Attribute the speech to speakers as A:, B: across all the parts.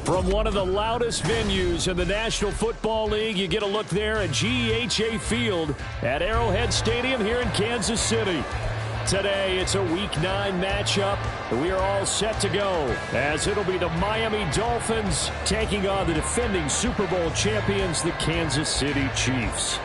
A: From one of the loudest venues in the National Football League, you get a look there at GEHA Field at Arrowhead Stadium here in Kansas City. Today, it's a Week 9 matchup. We are all set to go, as it'll be the Miami Dolphins taking on the defending Super Bowl champions, the Kansas City Chiefs.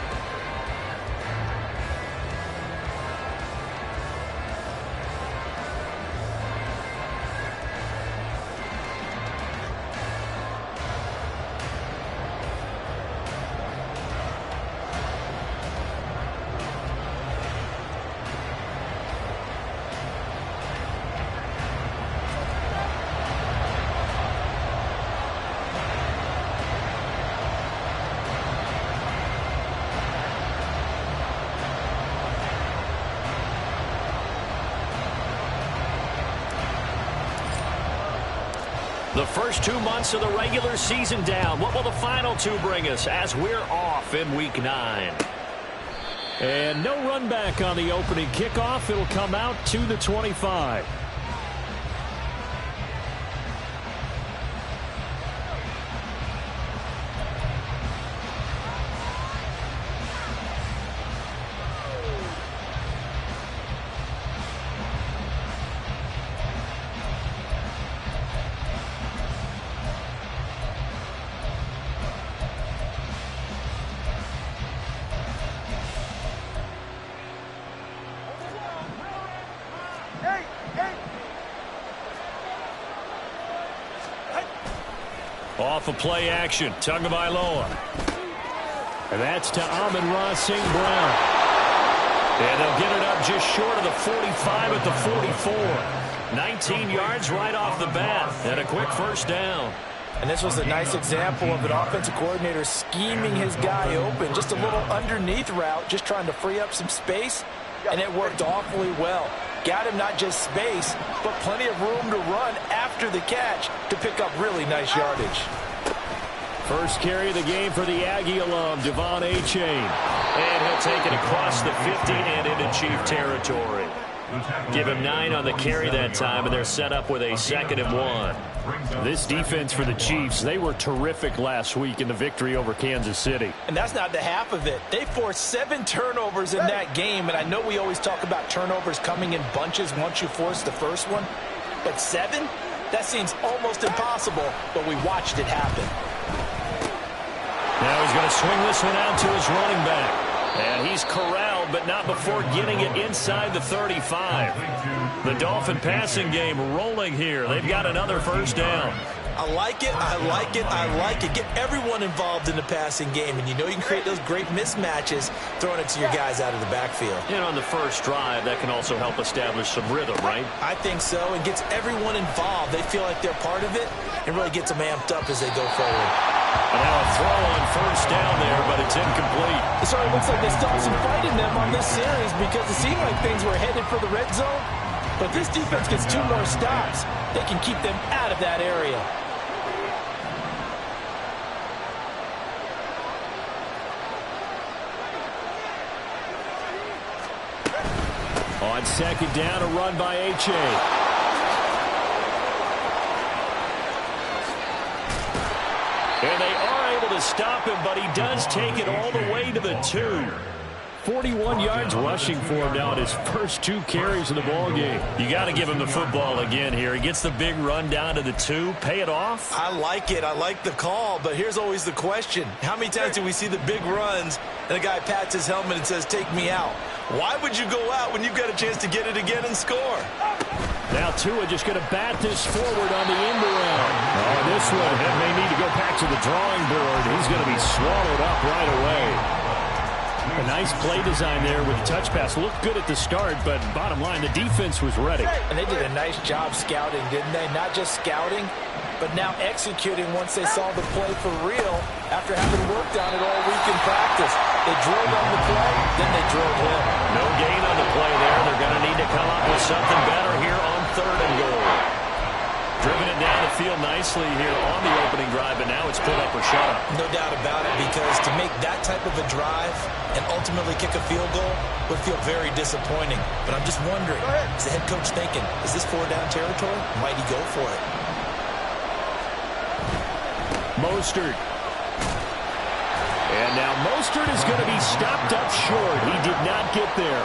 A: The first 2 months of the regular season down. What will the final 2 bring us as we're off in Week 9? And no run back on the opening kickoff. It'll come out to the 25. Off of play action, Tagovailoa. And that's to Amon-Ra St. Brown. And they'll get it up just short of the 45 at the 44. 19 yards right off the bat, and a quick first down.
B: And this was a nice example of an offensive coordinator scheming his guy open. Just a little underneath route, just trying to free up some space, and it worked awfully well. Got him not just space, but plenty of room to run after the catch to pick up really nice yardage.
A: First carry of the game for the Aggie alum, Devon Achane. And he'll take it across the 50 and into Chief territory. Give him 9 on the carry that time, and they're set up with a 2nd and 1. This defense for the Chiefs, they were terrific last week in the victory over Kansas City.
B: And that's not the half of it. They forced 7 turnovers in that game, and I know we always talk about turnovers coming in bunches once you force the first one, but 7? That seems almost impossible, but we watched it happen.
A: Now he's going to swing this one out to his running back. And he's corralled, but not before getting it inside the 35. The Dolphin passing game rolling here. They've got another first down.
B: I like it, I like it, I like it. Get everyone involved in the passing game, and you know you can create those great mismatches throwing it to your guys out of the backfield.
A: And on the first drive, that can also help establish some rhythm, right?
B: I think so, and gets everyone involved. They feel like they're part of it, and really gets them amped up as they go forward.
A: And now a throw on first down there, but it's incomplete.
B: It certainly looks like they still have some fight in them on this series because it seemed like things were headed for the red zone. But this defense gets 2 more stops. They can keep them out of that area.
A: On second down, a run by H.A. And they are able to stop him, but he does take it all the way to the 2. 41 yards rushing for him now in his first 2 carries of the ball game. You got to give him the football again here. He gets the big run down to the 2. Pay it off.
B: I like it. I like the call, but here's always the question. How many times do we see the big runs and a guy pats his helmet and says, take me out? Why would you go out when you've got a chance to get it again and score?
A: Now Tua just going to bat this forward on the end around. Oh, this one may need to go back to the drawing board. He's going to be swallowed up right away. A nice play design there with the touch pass. Looked good at the start, but bottom line, the defense was ready.
B: And they did a nice job scouting, didn't they? Not just scouting, but now executing once they saw the play for real after having worked on it all week in practice. They drilled on the play, then they drilled him.
A: No gain on the play there. They're going to need to come up with something better here on 3rd and goal. Driven it down the field nicely here on the opening drive, and now it's put up or shut up.
B: No doubt about it, because to make that type of a drive and ultimately kick a field goal would feel very disappointing. But I'm just wondering, is the head coach thinking, is this 4-down territory? Might he go for it?
A: Mostert. And now Mostert is going to be stopped up short. He did not get there.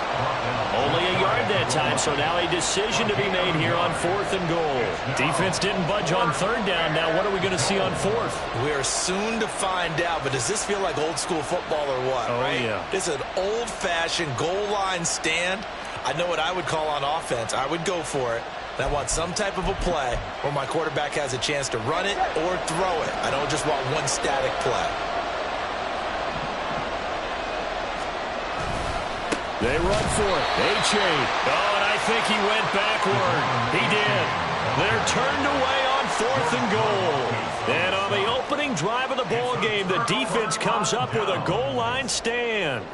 A: Only a yard that time, so now a decision to be made here on 4th and goal. Defense didn't budge on 3rd down. Now what are we going to see on 4th?
B: We are soon to find out, but does this feel like old school football or what?
A: Oh,
B: right?
A: Yeah.
B: This is an old-fashioned goal line stand. I know what I would call on offense. I would go for it. And I want some type of a play where my quarterback has a chance to run it or throw it. I don't just want one static play.
A: They run for it. H.A. Oh, and I think he went backward. He did. They're turned away on 4th and goal. And on the opening drive of the ball game, the defense comes up with a goal line stand.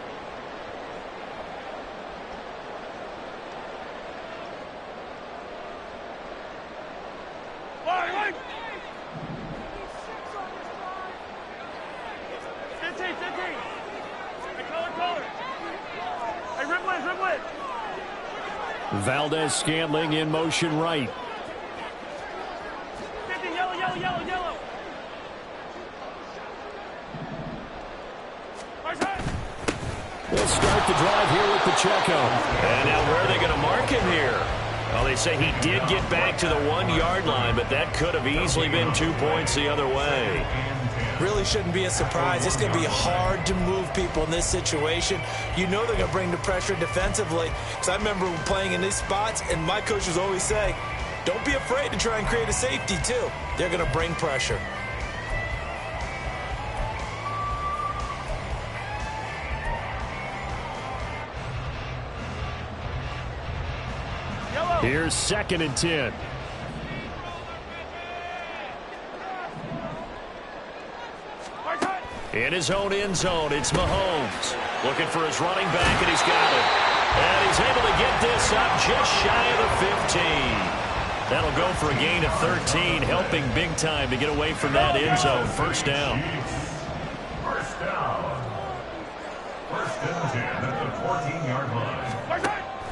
A: Valdez-Scantling in motion right.
C: Yellow.
A: We'll start the drive here with Pacheco. And now where are they going to mark him here? Well, they say he did get back to the 1-yard line, but that could have easily been 2 points the other way.
B: Really shouldn't be a surprise. It's going to be hard to move people in this situation. You know they're going to bring the pressure defensively. Because I remember playing in these spots, and my coaches always say, don't be afraid to try and create a safety, too. They're going to bring pressure.
A: Here's 2nd and 10. In his own end zone, it's Mahomes. Looking for his running back, and he's got it. And he's able to get this up just shy of the 15. That'll go for a gain of 13, helping big time to get away from that end zone. First down.
D: First down. 1st and 10 at the 14-yard line.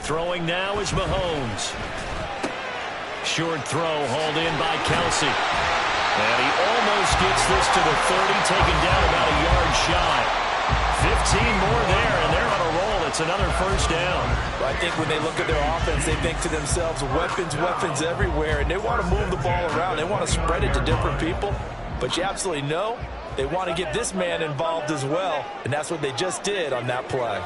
A: Throwing now is Mahomes. Short throw hauled in by Kelsey. And he almost gets this to the 30, taken down about a yard shy. 15 more there, and they're on a roll. It's another first down.
B: Well, I think when they look at their offense, they think to themselves, weapons everywhere, and they want to move the ball around. They want to spread it to different people. But you absolutely know they want to get this man involved as well, and that's what they just did on that play.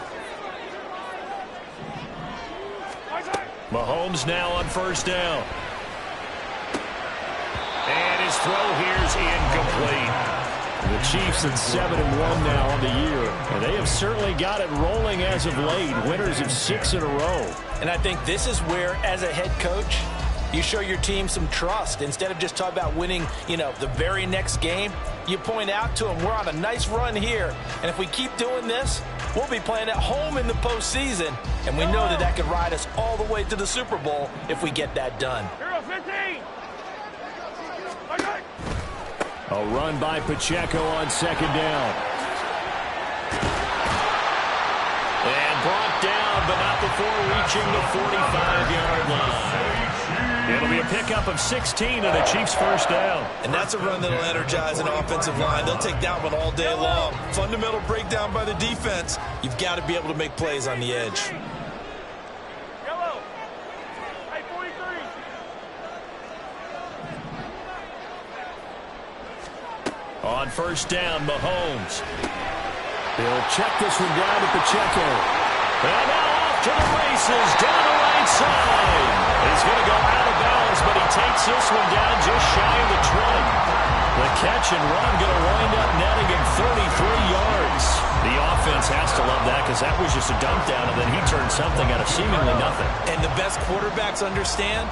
A: Mahomes now on first down. And his throw here's incomplete. The Chiefs at 7-1 now on the year. And they have certainly got it rolling as of late. Winners of 6 in a row.
B: And I think this is where, as a head coach, you show your team some trust. Instead of just talking about winning, the very next game, you point out to them, we're on a nice run here. And if we keep doing this, we'll be playing at home in the postseason. And we know that that could ride us all the way to the Super Bowl if we get that done.
A: A run by Pacheco on second down. And brought down but not before reaching the 45-yard line. It'll be a pickup of 16 and a Chiefs first down.
B: And that's a run that'll energize an offensive line. They'll take that one all day long. Fundamental breakdown by the defense. You've got to be able to make plays on the edge.
A: On first down, Mahomes. He'll check this one down at the checker. And now off to the races, down the right side. He's going to go out of bounds, but he takes this one down just shy of the 20. The catch and run going to wind up netting him 33 yards. The offense has to love that because that was just a dump down, and then he turned something out of seemingly nothing.
B: And the best quarterbacks understand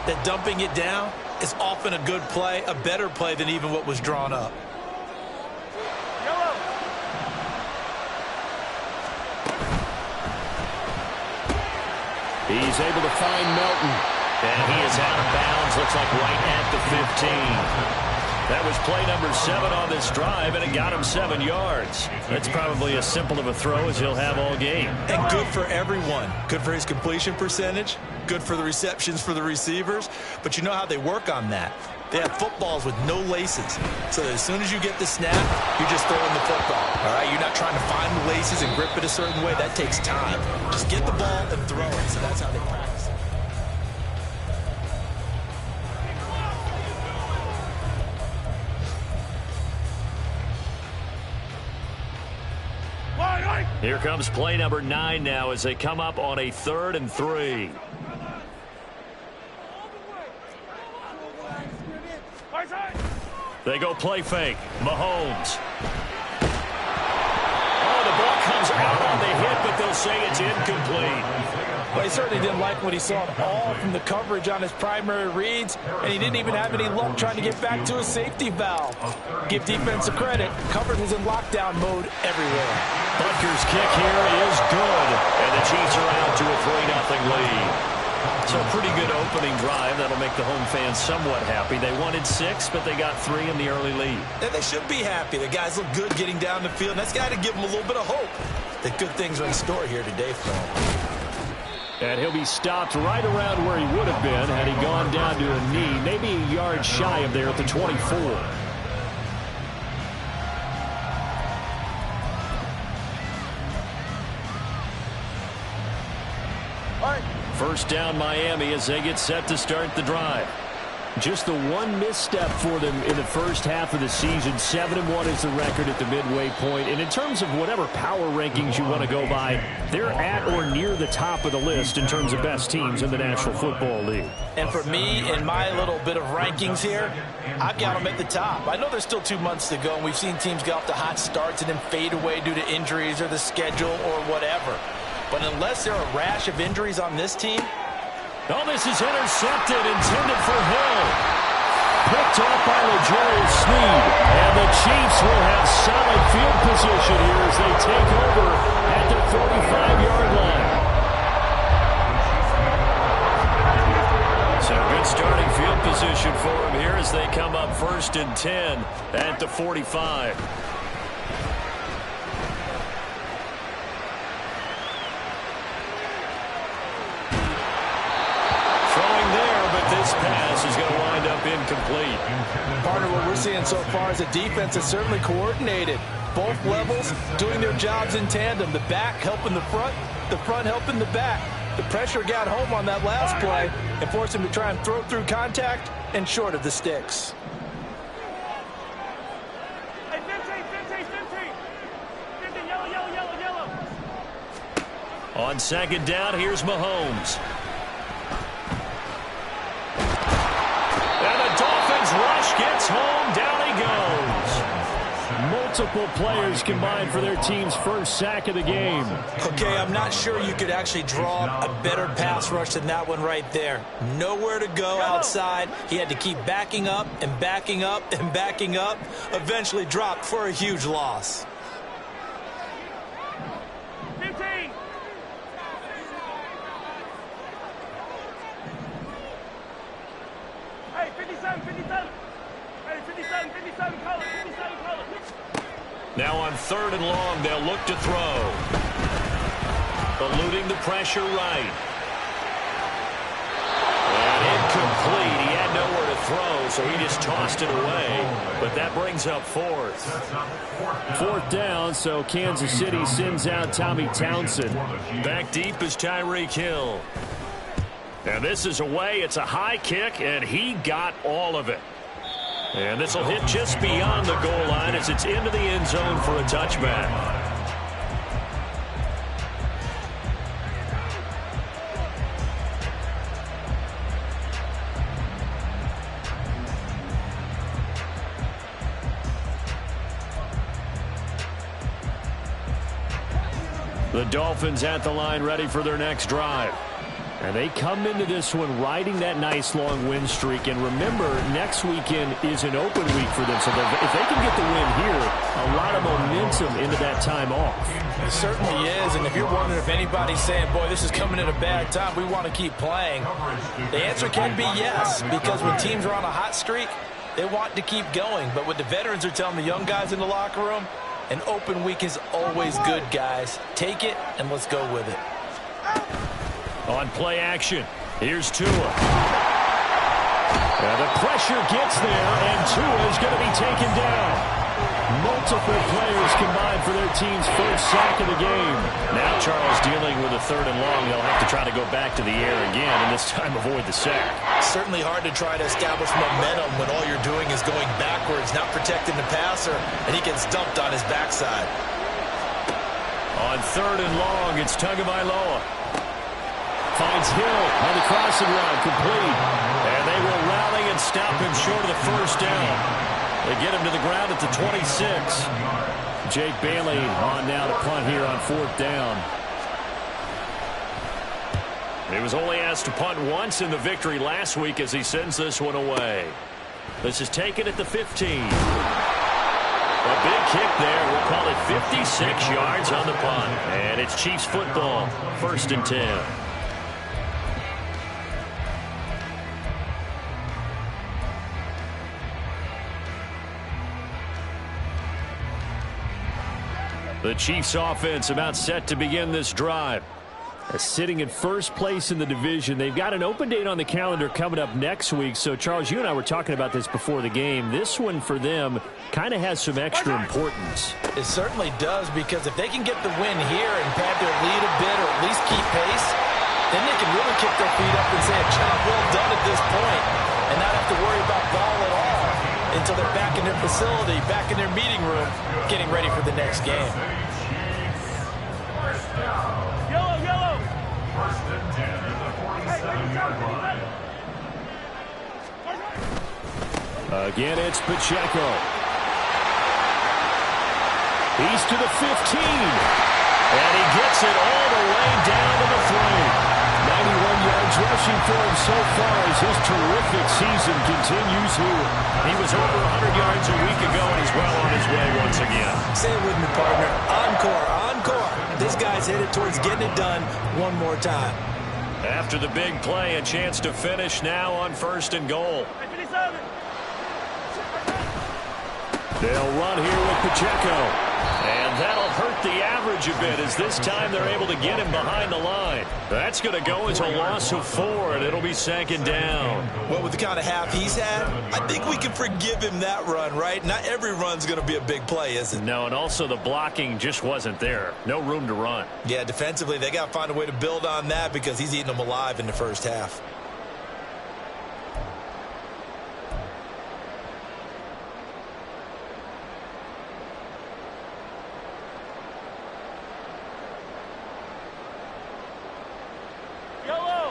B: that dumping it down is often a good play, a better play than even what was drawn up.
A: He's able to find Melton. And he is out of bounds, looks like right at the 15. That was play number 7 on this drive, and it got him 7 yards. That's probably as simple of a throw as he'll have all game.
B: And good for everyone. Good for his completion percentage. Good for the receptions for the receivers. But you know how they work on that. They have footballs with no laces. So that as soon as you get the snap, you're just throwing the football. All right? You're not trying to find the laces and grip it a certain way. That takes time. Just get the ball and throw it. So that's how they practice it.
A: Here comes play number 9 now as they come up on a 3rd and 3. They go play fake. Mahomes. Oh, the ball comes out on the hit, but they'll say it's incomplete.
B: Well, he certainly didn't like what he saw all from the coverage on his primary reads, and he didn't even have any luck trying to get back to his safety valve. Give defense a credit. Coverage was in lockdown mode everywhere.
A: Butker's kick here is good, and the Chiefs are out to a 3-0 lead. So a pretty good opening drive. That'll make the home fans somewhat happy. They wanted 6, but they got 3 in the early lead.
B: And they should be happy. The guys look good getting down the field, and that's got to give them a little bit of hope that good things are in store here today for them.
A: And he'll be stopped right around where he would have been had he gone down to a knee, maybe a yard shy of there at the 24. First down Miami as they get set to start the drive. Just the one misstep for them in the first half of the season. 7-1 is the record at the midway point. And in terms of whatever power rankings you want to go by, they're at or near the top of the list in terms of best teams in the National Football League.
B: And for me, in my little bit of rankings here, I've got them at the top. I know there's still 2 months to go, and we've seen teams get off to hot starts and then fade away due to injuries or the schedule or whatever. But unless there are a rash of injuries on this team.
A: Oh, this is intercepted, intended for Hill. Picked off by L'Jarius Sneed. And the Chiefs will have solid field position here as they take over at the 45-yard line. So good starting field position for them here as they come up 1st and 10 at the 45. This pass is going to wind up incomplete.
B: Partner, what we're seeing so far is the defense is certainly coordinated. Both levels doing their jobs in tandem. The back helping the front helping the back. The pressure got home on that last play and forced him to try and throw through contact and short of the sticks.
C: Hey, 15, yellow.
A: On 2nd down, here's Mahomes. Dolphins rush, gets home, down he goes. Multiple players combined for their team's first sack of the game.
B: Okay, I'm not sure you could actually draw a better pass rush than that one right there. Nowhere to go outside. He had to keep backing up and backing up and backing up. Eventually dropped for a huge loss.
C: 15. Hey, 57. Hey, 57, color.
A: Now on 3rd and long, they'll look to throw. Eluding the pressure right. And incomplete. He had nowhere to throw, so he just tossed it away. But that brings up fourth. Fourth down, so Kansas City sends out Tommy Townsend. Back deep is Tyreek Hill. And this is away. It's a high kick, and he got all of it. And this will hit just beyond the goal line as it's into the end zone for a touchback. The Dolphins at the line ready for their next drive. And they come into this one riding that nice long win streak. And remember, next weekend is an open week for them. So if they can get the win here, a lot of momentum into that time off.
B: It certainly is. And if you're wondering if anybody's saying, boy, this is coming at a bad time, we want to keep playing, the answer can be yes. Because when teams are on a hot streak, they want to keep going. But what the veterans are telling the young guys in the locker room, an open week is always good, guys. Take it, and let's go with it.
A: On play action, here's Tua. And the pressure gets there, and Tua is going to be taken down. Multiple players combined for their team's first sack of the game. Now Charles dealing with a third and long. They'll have to try to go back to the air again, and this time avoid the sack.
B: Certainly hard to try to establish momentum when all you're doing is going backwards, not protecting the passer, and he gets dumped on his backside.
A: On third and long, it's Tagovailoa. Finds Hill on the crossing route, complete. And they will rally and stop him short of the first down. They get him to the ground at the 26. Jake Bailey on now to punt here on fourth down. He was only asked to punt once in the victory last week as he sends this one away. This is taken at the 15. A big kick there. We'll call it 56 yards on the punt. And it's Chiefs football, 1st and 10. The Chiefs offense about set to begin this drive. Sitting in first place in the division. They've got an open date on the calendar coming up next week. So, Charles, you and I were talking about this before the game. This one for them kind of has some extra importance.
B: It certainly does, because if they can get the win here and pad their lead a bit or at least keep pace, then they can really kick their feet up and say a job well done at this point and not have to worry about ball at all until they're back in their facility, back in their meeting room, getting ready for the next game.
C: Yellow, yellow.
D: 1st and 10 at the 47-yard line.
A: Again, it's Pacheco. He's to the 15. And he gets it all the way down to the 3. 91 yards rushing for him so far as his terrific season continues here. He was over 100 yards a week ago, and he's well on his way once again.
B: Say it with me, partner. Encore, encore. This guy's headed towards getting it done one more time.
A: After the big play, a chance to finish now on 1st and goal. They'll run here with Pacheco. And that'll hurt the average a bit as this time they're able to get him behind the line. That's going to go as a loss of 4, and it'll be 2nd down.
B: Well, with the kind of half he's had, I think we can forgive him that run, right? Not every run's going to be a big play, is it?
A: No, and also the blocking just wasn't there. No room to run.
B: Yeah, defensively, they got to find a way to build on that because he's eating them alive in the first half.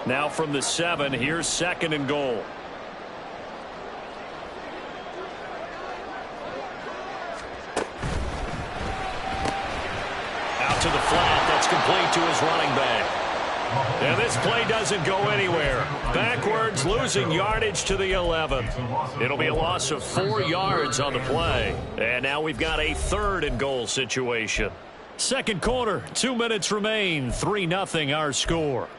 A: Now from the 7, here's 2nd and goal. Out to the flat. That's complete to his running back. And this play doesn't go anywhere. Backwards, losing yardage to the 11. It'll be a loss of 4 yards on the play. And now we've got a 3rd and goal situation. Second quarter, 2 minutes remain. 3-0 our score.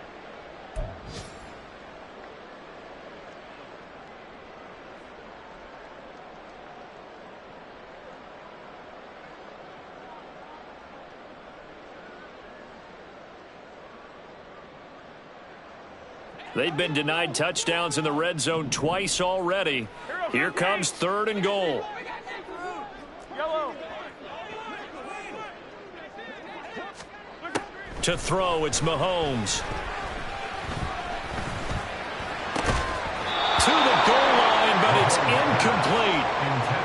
A: They've been denied touchdowns in the red zone twice already. Here comes 3rd and goal. To throw, it's Mahomes. To the goal line, but it's incomplete.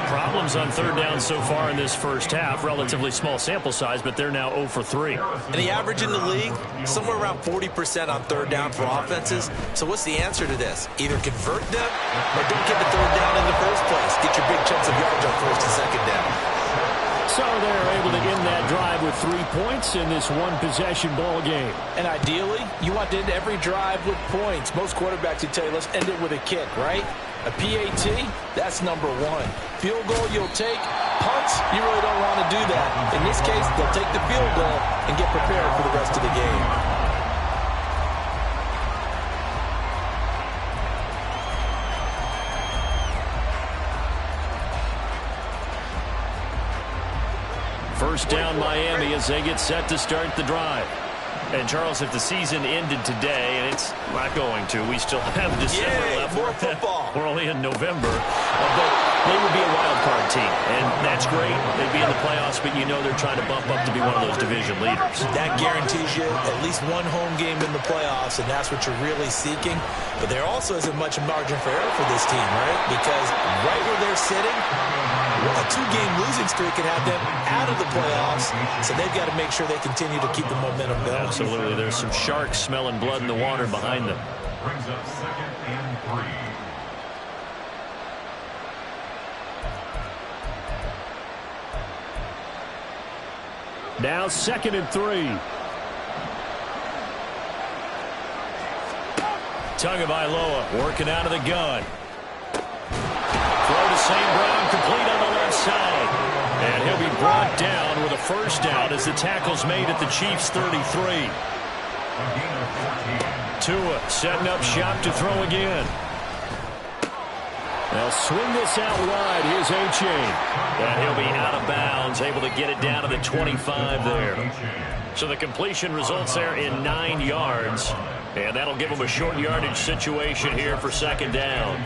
A: Problems on 3rd down so far in this first half. Relatively small sample size, but they're now 0 for 3.
B: And the average in the league, somewhere around 40% on 3rd down for offenses. So what's the answer to this? Either convert them or don't get the 3rd down in the first place. Get your big chunks of yards on 1st and 2nd down.
A: So they're able to end that drive with 3 points in this one-possession ball game.
B: And ideally, you want to end every drive with points. Most quarterbacks would tell you, let's end it with a kick, right? A PAT, that's number 1. Field goal, you'll take. Punts, you really don't want to do that. In this case, they'll take the field goal and get prepared for the rest of the game.
A: First down, Miami, as they get set to start the drive. And, Charles, if the season ended today, and it's not going to, we still have December left.
B: More football.
A: We're only in November. But they would be a wild card team, and that's great. They'd be in the playoffs, but you know they're trying to bump up to be one of those division leaders.
B: That guarantees you at least one home game in the playoffs, and that's what you're really seeking. But there also isn't much margin for error for this team, right? Because right where they're sitting, a 2-game losing streak could have them out of the playoffs, so they've got to make sure they continue to keep the momentum going.
A: Absolutely. There's some sharks smelling blood in the water behind them.
D: Brings up 2nd and 3.
A: Now 2nd and 3. Tagovailoa working out of the gun. Throw to St. Brown, complete on the left side. And he'll be brought down with a first down as the tackle's made at the Chiefs' 33. Tua setting up shop to throw again. They'll swing this out wide. Here's A-Chain. And he'll be out of bounds, able to get it down to the 25 there. So the completion results there in 9 yards. And that'll give them a short yardage situation here for 2nd down.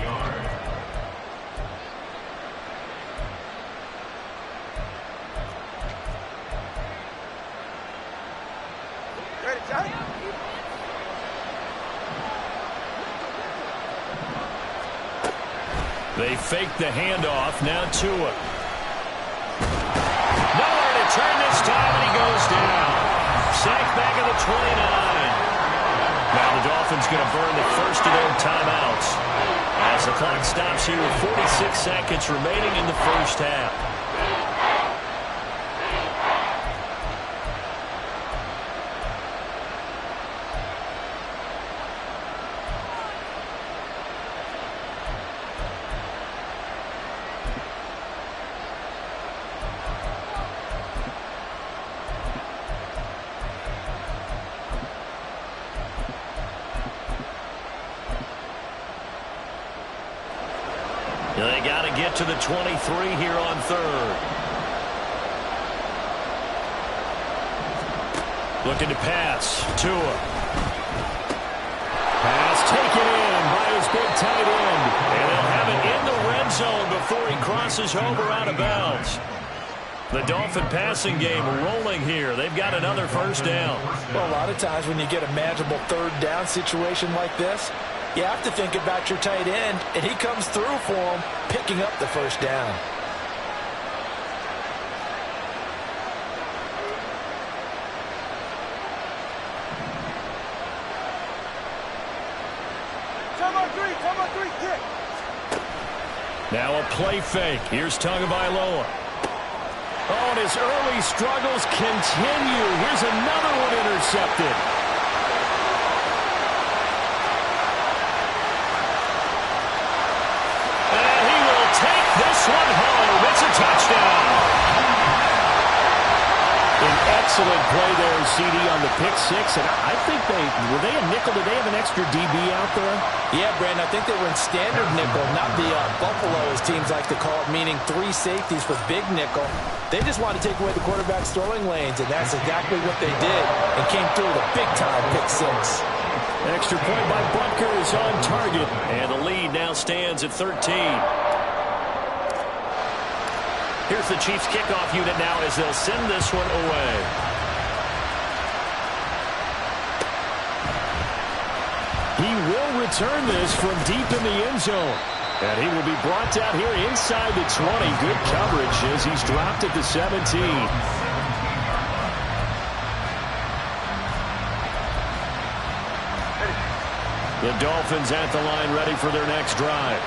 A: They fake the handoff. Now Tua. Nowhere to turn this time, and he goes down. Sacked back at the 29. Now the Dolphins going to burn the first of their timeouts as the clock stops here with 46 seconds remaining in the first half. They got to get to the 23 here on 3rd. Looking to pass. Tua. Pass taken in by his big tight end. And they'll have it in the red zone before he crosses over out of bounds. The Dolphin passing game rolling here. They've got another first down.
B: Well, a lot of times when you get a manageable 3rd down situation like this, you have to think about your tight end, and he comes through for him, picking up the first down.
C: Time on 3, kick.
A: Now a play fake. Here's Tagovailoa. Oh, and his early struggles continue. Here's another one intercepted. This one home. It's a touchdown. An excellent play there, CD, on the pick six. And I think were they a nickel? Did they have an extra DB out there?
B: Yeah, Brandon, I think they were in standard nickel, not the Buffalo, as teams like to call it, meaning 3 safeties with big nickel. They just wanted to take away the quarterback's throwing lanes, and that's exactly what they did, and came through with a big-time pick six.
A: Extra point by Butker is on target. And the lead now stands at 13. Here's the Chiefs kickoff unit now as they'll send this one away. He will return this from deep in the end zone. And he will be brought down here inside the 20. Good coverage as he's dropped at the 17. The Dolphins at the line ready for their next drive.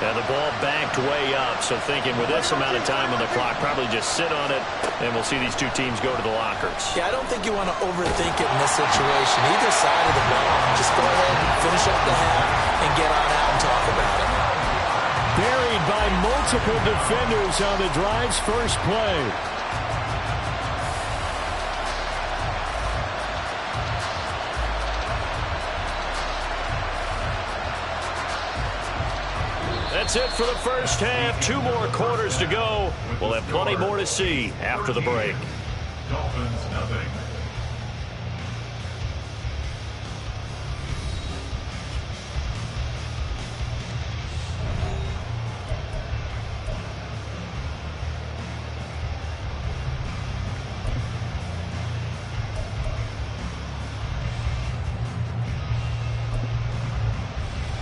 A: And the ball backed way up, so thinking with this amount of time on the clock, probably just sit on it, and we'll see these two teams go to the lockers.
B: Yeah, I don't think you want to overthink it in this situation. Either side of the ball, just go ahead and finish up the half and get on out and talk about it.
A: Buried by multiple defenders on the drive's first play. That's it for the first half. 2 more quarters to go. We'll have plenty more to see after the break.
D: Dolphins nothing.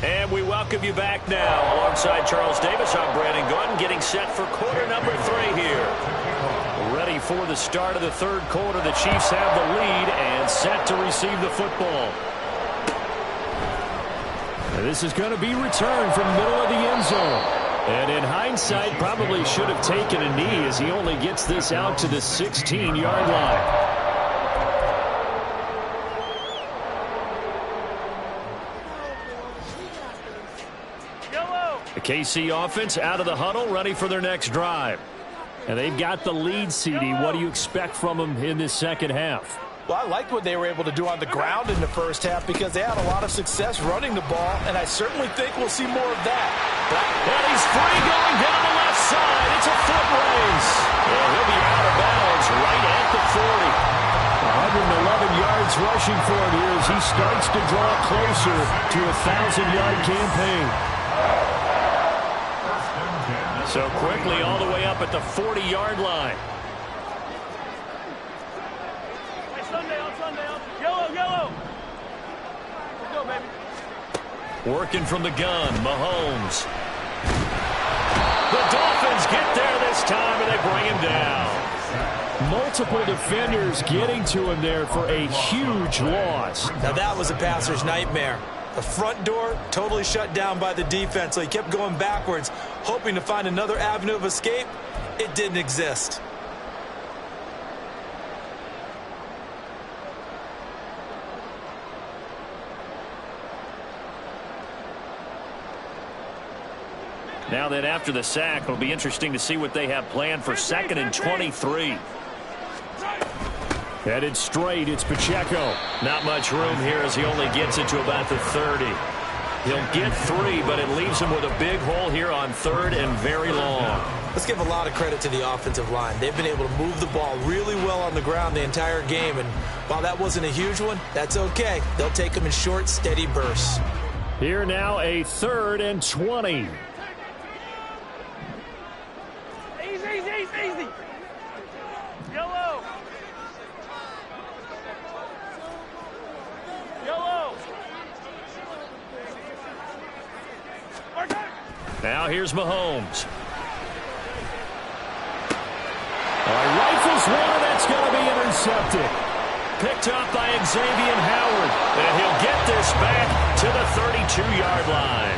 A: And we welcome you back now. Alongside Charles Davis, I'm Brandon Gordon, getting set for quarter number 3 here. Ready for the start of the third quarter. The Chiefs have the lead and set to receive the football. And this is going to be returned from middle of the end zone. And in hindsight, probably should have taken a knee as he only gets this out to the 16-yard line. The KC offense out of the huddle, ready for their next drive. And they've got the lead, CD. What do you expect from them in this second half?
B: Well, I liked what they were able to do on the ground in the first half because they had a lot of success running the ball, and I certainly think we'll see more of that.
A: And he's free going down the left side. It's a foot race. And he'll be out of bounds right at the 40. 111 yards rushing for him here as he starts to draw closer to a 1,000-yard campaign. So quickly all the way up at the 40-yard line.
C: Yellow. Let's go, baby.
A: Working from the gun, Mahomes. The Dolphins get there this time, and they bring him down. Multiple defenders getting to him there for a huge loss.
B: Now that was a passer's nightmare. The front door totally shut down by the defense, so he kept going backwards, hoping to find another avenue of escape. It didn't exist.
A: Now then, after the sack, it'll be interesting to see what they have planned for 2nd and 23. Headed straight, it's Pacheco. Not much room here as he only gets it to about the 30. He'll get 3, but it leaves him with a big hole here on 3rd and very long.
B: Let's give a lot of credit to the offensive line. They've been able to move the ball really well on the ground the entire game, and while that wasn't a huge one, that's okay. They'll take them in short, steady bursts.
A: Here now, a 3rd and 20.
C: Easy. Yellow.
A: Now here's Mahomes. Rifles one, and that's going to be intercepted. Picked up by Xavier Howard. And he'll get this back to the 32-yard line.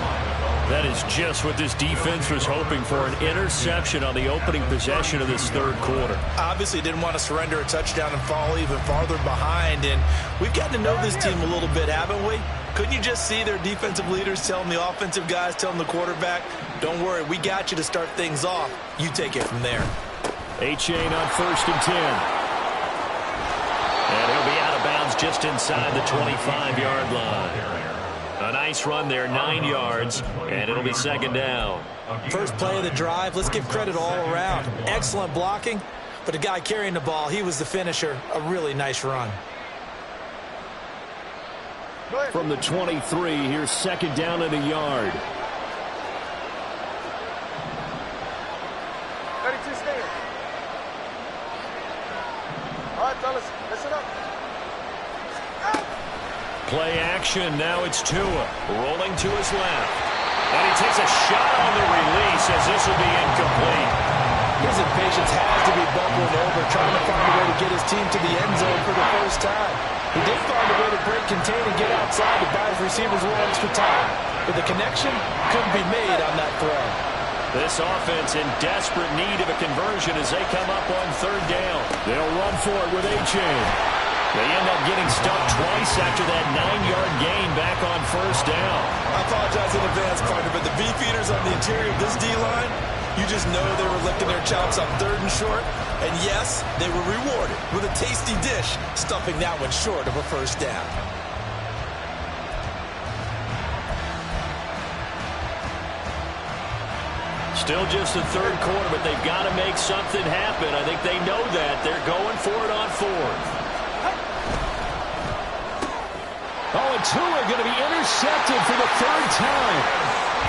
A: That is just what this defense was hoping for, an interception on the opening possession of this third quarter.
B: Obviously didn't want to surrender a touchdown and fall even farther behind, and we've gotten to know this team a little bit, haven't we? Couldn't you just see their defensive leaders telling the offensive guys, telling the quarterback, don't worry, we got you to start things off. You take it from there.
A: A-Chain on 1st and 10. And he'll be out of bounds just inside the 25-yard line. A nice run there, 9 yards, and it'll be 2nd down.
B: First play of the drive, let's give credit all around. Excellent blocking, but the guy carrying the ball, he was the finisher. A really nice run.
A: From the 23, here's second down and a yard.
C: 32 stand. All right, fellas, listen up.
A: Play action. Now it's Tua rolling to his left. And he takes a shot on the release as this will be incomplete.
B: His impatience has to be bubbling over, trying to find a way to get his team to the end zone for the first time. He did find a way to break, contain, and get outside to buy his receivers a little extra time. But the connection couldn't be made on that throw.
A: This offense in desperate need of a conversion as they come up on third down. They'll run for it with A-Chain. They end up getting stuck twice after that 9-yard gain back on first down.
E: I apologize in advance, partner, but the beefeaters on the interior of this D-line, you just know they were licking their chops on third and short. And yes, they were rewarded with a tasty dish, stuffing that one short of a first down.
A: Still just the third quarter, but they've got to make something happen. I think they know that. They're going for it on fourth. Oh, and Tua going to be intercepted for the third time.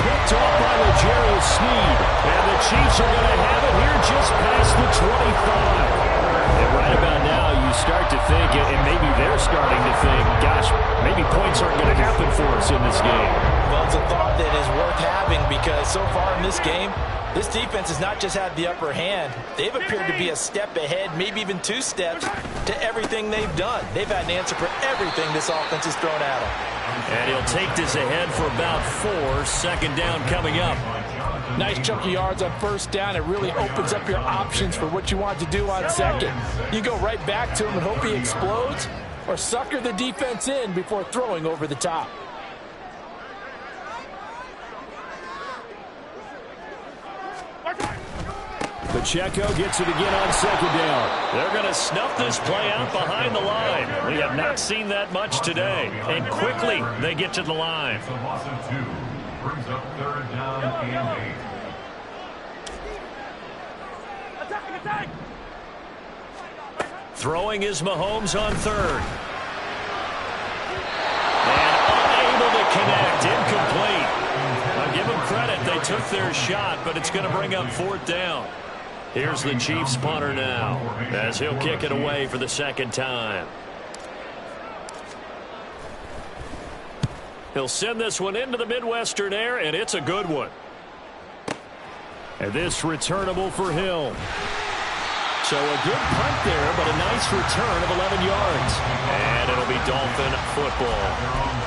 A: Picked off by L'Jarius Sneed. And the Chiefs are going to have it here just past the 25. And right about now, you start to think, and maybe they're starting to think, gosh, maybe points aren't going to happen for us in this game.
B: Well, it's a thought that is worth having because so far in this game, this defense has not just had the upper hand. They've appeared to be a step ahead, maybe even 2 steps, to everything they've done. They've had an answer for everything this offense has thrown at them.
A: And he'll take this ahead for about 4. Second down coming up.
B: Nice chunk of yards on first down. It really opens up your options for what you want to do on second. You go right back to him and hope he explodes, or sucker the defense in before throwing over the top.
A: Pacheco gets it again on second down. They're going to snuff this play out behind the line. We have not seen that much today. And quickly, they get to the line.
D: It's a loss of 2. Brings up third down and 8.
C: Attack!
A: Throwing is Mahomes on third. And unable to connect. Incomplete. I'll give them credit. They took their shot, but it's going to bring up fourth down. Here's the Chiefs punter now as he'll kick it away for the second time. He'll send this one into the Midwestern air, and it's a good one. And this returnable for Hill. So a good punt there, but a nice return of 11 yards. And it'll be Dolphin football.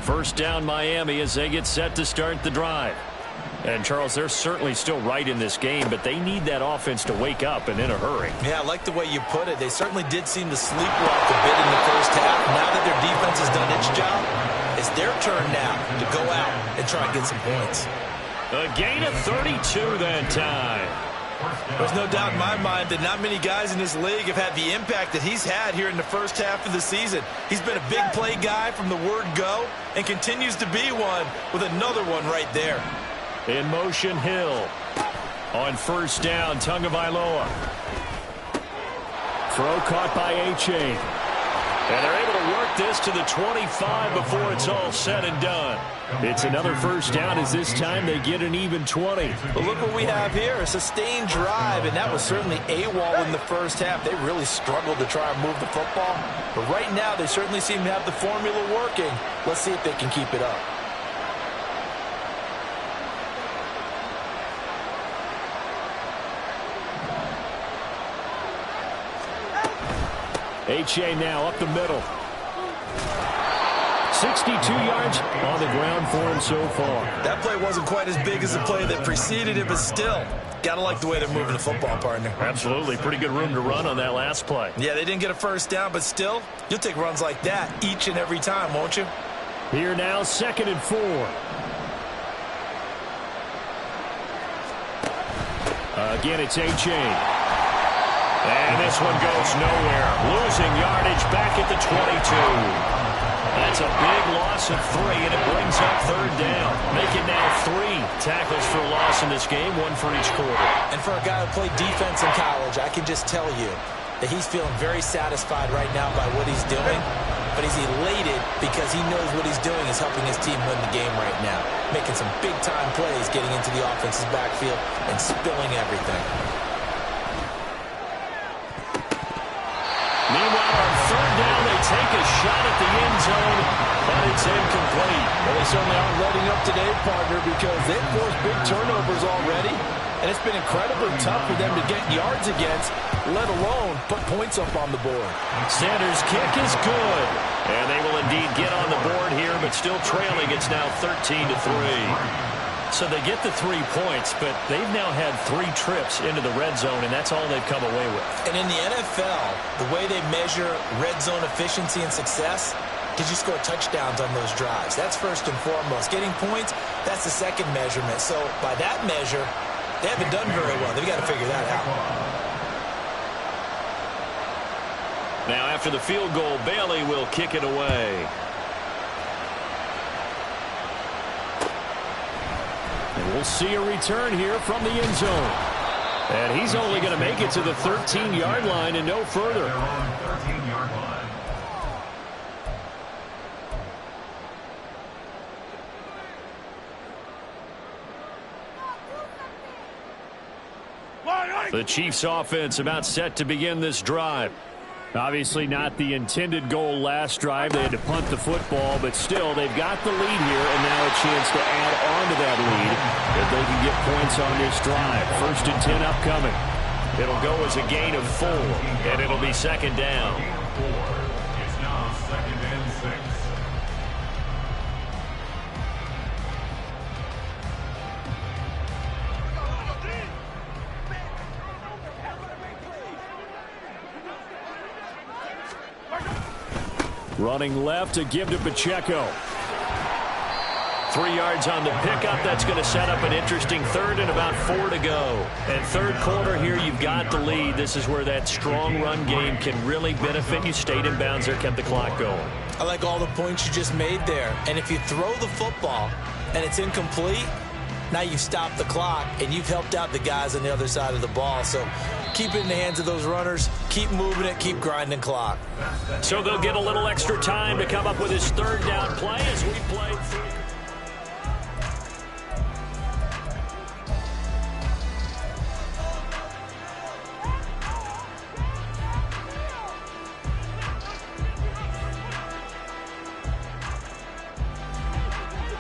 A: First down Miami as they get set to start the drive. And, Charles, they're certainly still right in this game, but they need that offense to wake up and in a hurry.
E: Yeah, I like the way you put it. They certainly did seem to sleepwalk a bit in the first half. Now that their defense has done its job, it's their turn now to go out and try and get some points.
A: A gain of 32 that time.
E: There's no doubt in my mind that not many guys in this league have had the impact that he's had here in the first half of the season. He's been a big play guy from the word go and continues to be one with another one right there.
A: In motion, Hill. On first down, Tagovailoa. Throw caught by A-Chain. And they're able to work this to the 25 before it's all said and done. It's another first down as this time they get an even 20.
B: But look what we have here, a sustained drive, and that was certainly AWOL in the first half. They really struggled to try and move the football. But right now, they certainly seem to have the formula working. Let's see if they can keep it up.
A: H.A. now up the middle. 62 yards on the ground for him so far.
E: That play wasn't quite as big as the play that preceded it, but still, gotta like the way they're moving the football, partner.
A: Absolutely. Pretty good room to run on that last play.
E: Yeah, they didn't get a first down, but still, you'll take runs like that each and every time, won't you?
A: Here now, 2nd and 4. Again, it's A-Chain. And this one goes nowhere. Losing yardage back at the 22. That's a big loss of 3, and it brings up third down. Make it now 3 tackles for a loss in this game, 1 for each quarter.
B: And for a guy who played defense in college, I can just tell you that he's feeling very satisfied right now by what he's doing. But he's elated because he knows what he's doing is helping his team win the game right now. Making some big-time plays, getting into the offense's backfield, and spilling everything.
A: Meanwhile, on third down, they take a shot at the end zone, but it's incomplete.
B: Well, they certainly aren't letting up today, partner, because they've forced big turnovers already, and it's been incredibly tough for them to get yards against, let alone put points up on the board.
A: Sanders' kick is good, and they will indeed get on the board here, but still trailing. It's now 13-3. So they get the 3 points, but they've now had 3 trips into the red zone, and that's all they've come away with.
B: And in the NFL, the way they measure red zone efficiency and success, did you score touchdowns on those drives? That's first and foremost. Getting points, that's the second measurement. So by that measure, they haven't done very well. They've got to figure that out.
A: Now after the field goal, Bailey will kick it away. And we'll see a return here from the end zone. And he's only going to make it to the 13-yard line and no further.
D: 13-yard line.
A: The Chiefs offense about set to begin this drive. Obviously not the intended goal last drive. They had to punt the football, but still they've got the lead here and now a chance to add on to that lead if they can get points on this drive. 1st and 10 upcoming. It'll go as a gain of 4, and it'll be second down.
D: It's now 2nd and 6.
A: Running left to give to Pacheco. 3 yards on the pickup. That's going to set up an interesting third and about 4 to go. And third quarter here, you've got the lead. This is where that strong run game can really benefit you. Stayed in bounds there, kept the clock going.
B: I like all the points you just made there. And if you throw the football and it's incomplete, now you've stopped the clock and you've helped out the guys on the other side of the ball. So keep it in the hands of those runners. Keep moving it. Keep grinding clock.
A: So they'll get a little extra time to come up with his third down play as we play through.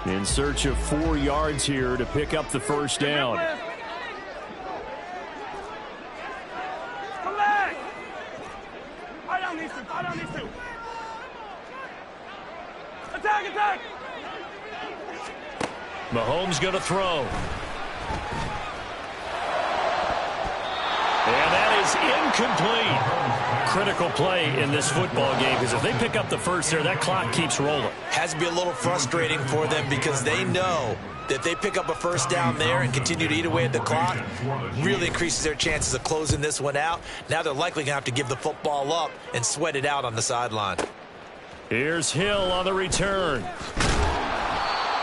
A: In search of 4 yards here to pick up the first down.
C: Come back! I don't need to. Attack!
A: Mahomes going to throw. And that is incomplete. Critical play in this football game because if they pick up the first there, that clock keeps rolling.
B: Has to be a little frustrating for them because they know that if they pick up a first down there and continue to eat away at the clock, really increases their chances of closing this one out. Now they're likely going to have to give the football up and sweat it out on the sideline.
A: Here's Hill on the return.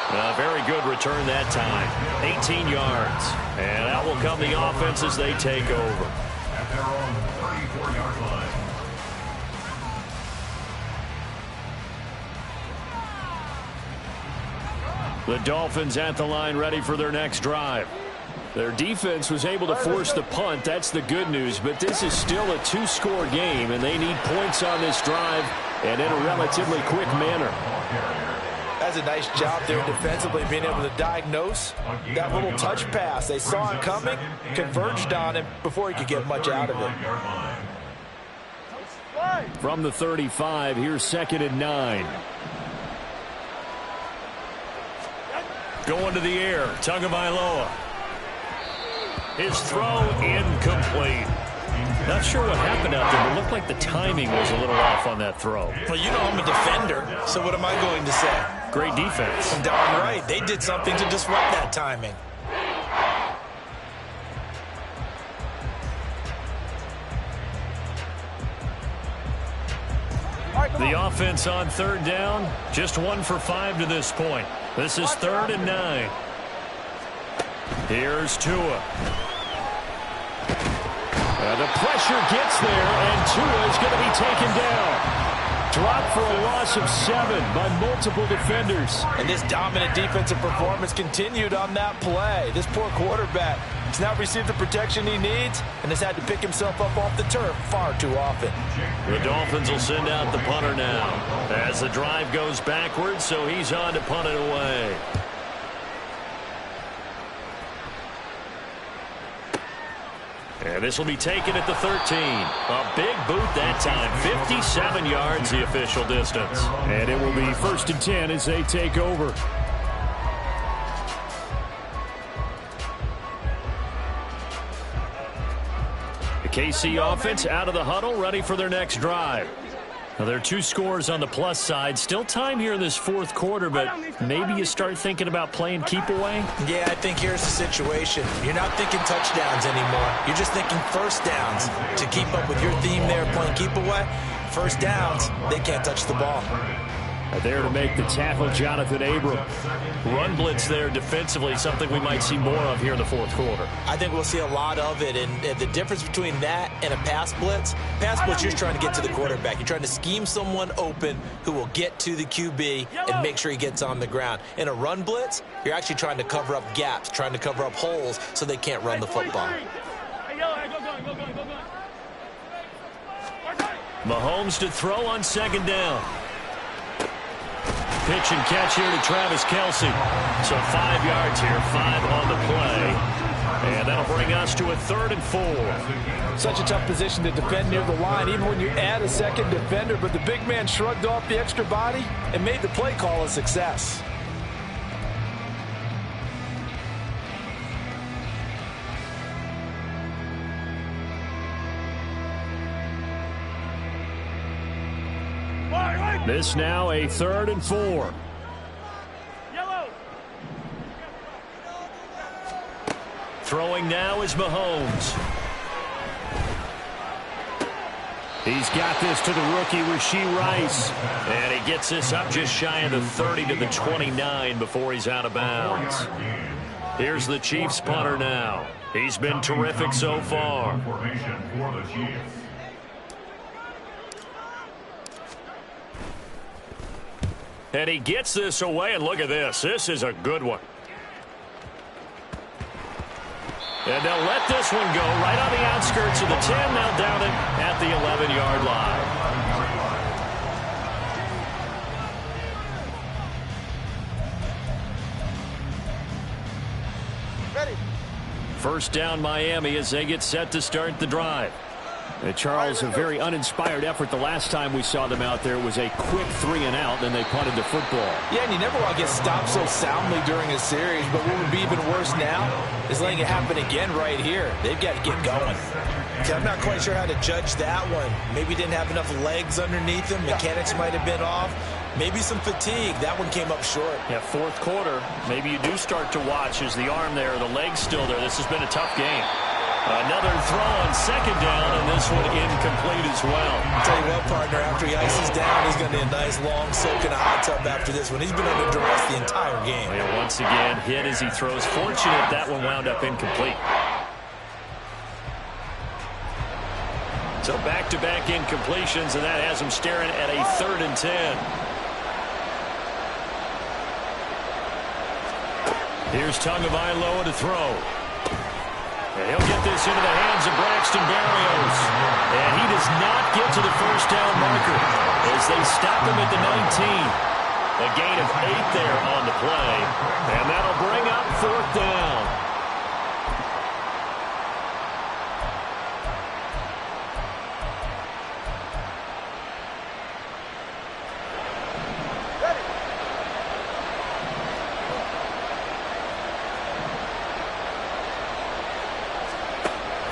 A: A very good return that time. 18 yards. And out will come the offense as they take over.
D: At their own 34-yard line.
A: The Dolphins at the line ready for their next drive. Their defense was able to force the punt. That's the good news. But this is still a 2-score game, and they need points on this drive and in a relatively quick manner.
B: That's a nice job there defensively, being able to diagnose that little touch pass. They saw it coming, converged on him before he could get much out of it.
A: From the 35, here's 2nd and 9. Going to the air, Tagovailoa. His throw incomplete. Not sure what happened out there, but it looked like the timing was a little off on that throw.
B: Well, you know I'm a defender, so what am I going to say?
A: Great defense.
B: Darn right. They did something to disrupt that timing.
A: The offense on third down, just 1 for 5 to this point. This is 3rd and 9. Here's Tua. The pressure gets there, and Tua is going to be taken down. Dropped for a loss of 7 by multiple defenders.
B: And this dominant defensive performance continued on that play. This poor quarterback has not received the protection he needs and has had to pick himself up off the turf far too often.
A: The Dolphins will send out the punter now as the drive goes backwards, so he's on to punt it away. And this will be taken at the 13. A big boot that time. 57 yards the official distance.
C: And it will be 1st and 10 as they take over.
A: The KC offense out of the huddle, ready for their next drive. Now, there are 2 scores on the plus side. Still time here in this 4th quarter, but maybe you start thinking about playing keep away?
B: Yeah, I think here's the situation. You're not thinking touchdowns anymore. You're just thinking first downs. To keep up with your theme there, playing keep away, first downs, they can't touch the ball.
C: There to make the tackle, Jonathan Abram.
A: Run blitz there defensively, something we might see more of here in the 4th quarter.
B: I think we'll see a lot of it, and the difference between that and a pass blitz, you're trying to get to the quarterback. You're trying to scheme someone open who will get to the QB and make sure he gets on the ground. In a run blitz, you're actually trying to cover up gaps, trying to cover up holes so they can't run the football.
A: Mahomes to throw on 2nd down. Pitch and catch here to Travis Kelce. So 5 yards here, 5 on the play. And that'll bring us to a 3rd and 4.
B: Such a tough position to defend near the line, even when you add a second defender. But the big man shrugged off the extra body and made the play call a success.
C: This now a 3rd and 4.
A: Throwing now is Mahomes.
C: He's got this to the rookie, Rashee Rice.
A: And he gets this up just shy of the 30 to the 29 before he's out of bounds. Here's the Chiefs punter now. He's been terrific so far. And he gets this away, and look at this. This is a good one. And they'll let this one go right on the outskirts of the 10. Now down it at the 11-yard line.
C: Ready.
A: First down Miami as they get set to start the drive.
C: Charles, a very uninspired effort. The last time we saw them out there was a quick 3 and out, then they punted the football.
B: Yeah, and you never want to get stopped so soundly during a series, but what would be even worse now is letting it happen again right here. They've got to get going. I'm not quite sure how to judge that one. Maybe didn't have enough legs underneath him. Mechanics might have been off. Maybe some fatigue. That one came up short.
A: Yeah, 4th quarter. Maybe you do start to watch as the arm there, the leg's still there. This has been a tough game. Another throw on 2nd down, and this one incomplete as well.
B: I'll tell you what, partner, after he ices down, he's going to need a nice long soak in a hot tub after this one. He's been under duress the entire game.
A: And once again, hit as he throws. Fortunate that one wound up incomplete. So back-to-back incompletions, and that has him staring at a 3rd and 10. Here's Tagovailoa to throw. And he'll get this into the hands of Braxton Berrios. And he does not get to the first down marker as they stop him at the 19. A gain of 8 there on the play. And that'll bring up 4th down.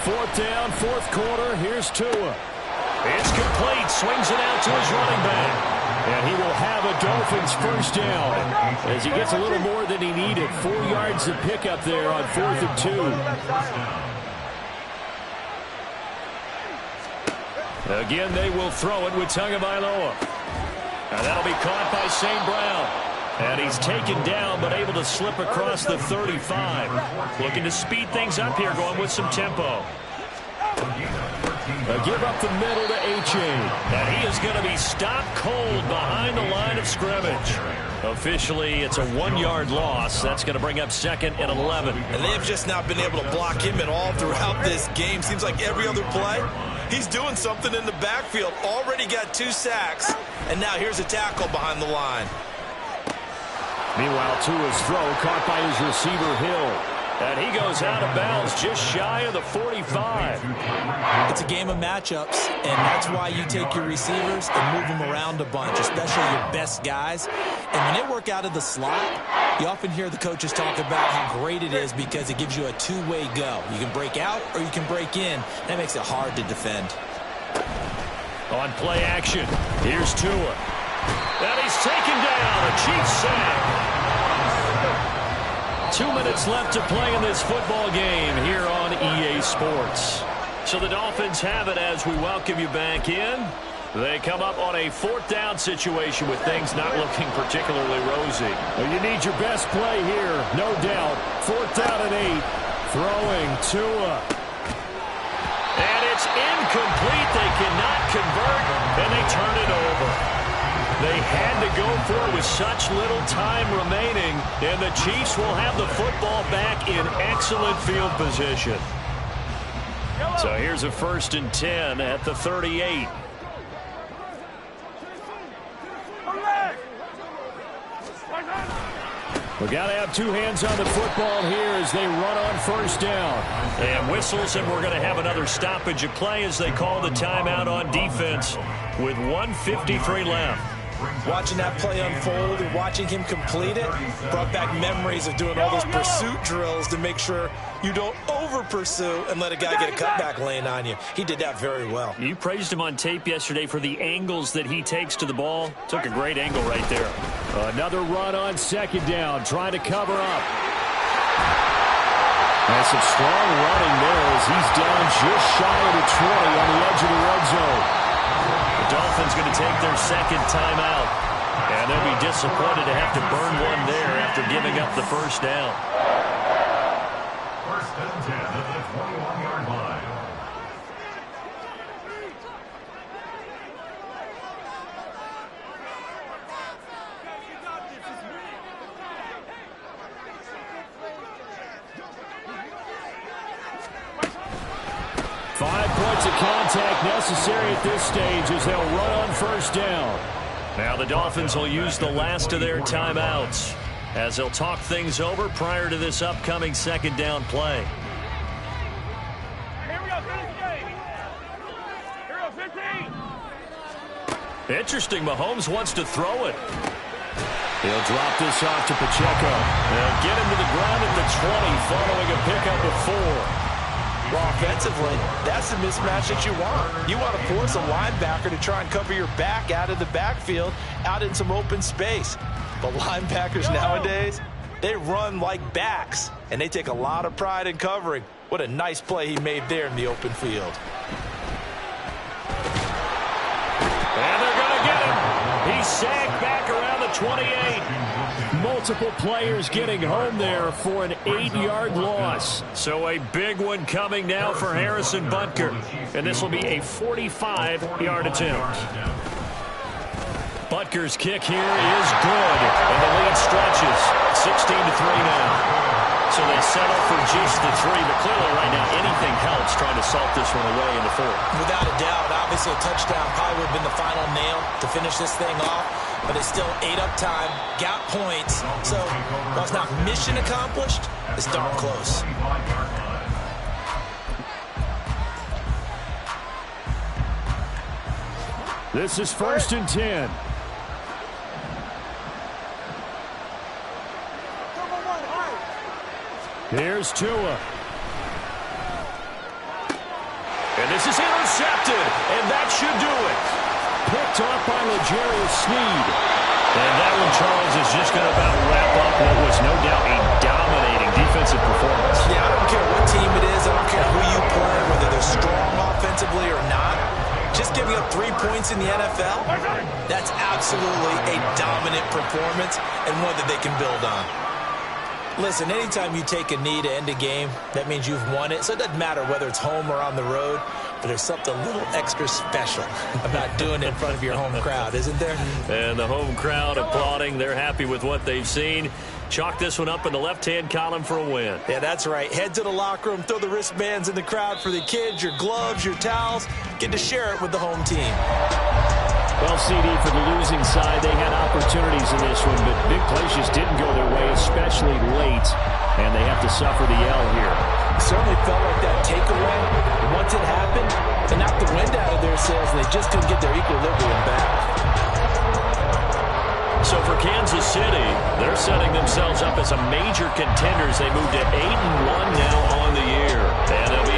C: Fourth down, 4th quarter. Here's Tua.
A: It's complete. Swings it out to his running back.
C: And he will have a Dolphins first down as he gets a little more than he needed. 4 yards to pick up there on 4th and 2.
A: Again, they will throw it with Tagovailoa. And that'll be caught by St. Brown. And he's taken down, but able to slip across the 35. Looking to speed things up here, going with some tempo. Give up the middle to H.A. And he is going to be stopped cold behind the line of scrimmage. Officially, it's a 1-yard loss. That's going to bring up 2nd and 11.
E: And they have just not been able to block him at all throughout this game. Seems like every other play, he's doing something in the backfield. Already got 2 sacks, and now here's a tackle behind the line.
A: Meanwhile, Tua's throw caught by his receiver, Hill. And he goes out of bounds just shy of the 45.
B: It's a game of matchups, and that's why you take your receivers and move them around a bunch, especially your best guys. And when they work out of the slot, you often hear the coaches talk about how great it is because it gives you a two-way go. You can break out or you can break in. That makes it hard to defend.
A: On play action, here's Tua. And he's taken down, a Chiefs sack. 2 minutes left to play in this football game here on EA Sports. So the Dolphins have it as we welcome you back in. They come up on a 4th down situation with things not looking particularly rosy. Well, you need your best play here, no doubt. 4th down and 8. Throwing Tua. And it's incomplete. They cannot convert, and they turn it over. They had to go for it with such little time remaining, and the Chiefs will have the football back in excellent field position. So here's a 1st and 10 at the 38. We got to have 2 hands on the football here as they run on 1st down. And whistles, and we're going to have another stoppage of play as they call the timeout on defense with 1:53 left.
B: Watching that play unfold and watching him complete it brought back memories of doing all those pursuit drills to make sure you don't over-pursue and let a guy get a cutback lane on you. He did that very well.
A: You praised him on tape yesterday for the angles that he takes to the ball. Took a great angle right there. Another run on 2nd down, trying to cover up. And some strong running there as he's down just shy of the 20 on the edge of the red zone. The Dolphins going to take their 2nd timeout, and they'll be disappointed to have to burn one there after giving up the 1st down.
D: 1st and 10 at the 21-yard line.
A: Five points of contact necessary at this stage as they'll run on 1st down. Now the Dolphins will use the last of their timeouts as they'll talk things over prior to this upcoming 2nd down play.
F: Here we go, finish the game. Here we go, 15.
A: Interesting, Mahomes wants to throw it. He'll drop this off to Pacheco. They'll get him to the ground at the 20 following a pickup of 4.
B: Well, offensively, that's the mismatch that you want. You want to force a linebacker to try and cover your back out of the backfield, out in some open space. But linebackers nowadays, they run like backs, and they take a lot of pride in covering. What a nice play he made there in the open field.
A: And they're going to get him. He's sacked back around the 28. Multiple players getting home there for an 8-yard loss. So a big one coming now for Harrison Butker. And this will be a 45-yard attempt. Butker's kick here is good. And the lead stretches. 16-3 now. So they settle for just the 3. But clearly right now anything helps trying to salt this one away in the 4th.
B: Without a doubt, obviously a touchdown probably would have been the final nail to finish this thing off. But it's still 8 up time, got points. So while it's not mission accomplished, it's darn close.
A: This is 1st and 10. Here's Tua. And this is intercepted, and that should do it. Picked off by L'Jarius Sneed. And that one, Charles, is just going to about wrap up what was no doubt a dominating defensive performance.
B: Yeah, I don't care what team it is. I don't care who you play, whether they're strong offensively or not. Just just giving up 3 points in the NFL? That's absolutely a dominant performance and one that they can build on. Listen, anytime you take a knee to end a game, that means you've won it. So it doesn't matter whether it's home or on the road, but there's something a little extra special about doing it in front of your home crowd, isn't there?
C: And the home crowd applauding. They're happy with what they've seen. Chalk this one up in the left-hand column for a win.
B: Yeah, that's right. Head to the locker room, throw the wristbands in the crowd for the kids, your gloves, your towels. Get to share it with the home team.
A: Well, CD, for the losing side, they had opportunities in this one, but big plays just didn't go their way, especially late, and they have to suffer the L here.
B: Certainly felt like that takeaway. Once it happened, it knocked the wind out of their sails, and they just couldn't get their equilibrium back.
C: So for Kansas City, they're setting themselves up as a major contender as they move to 8-1 now on the year. And they'll be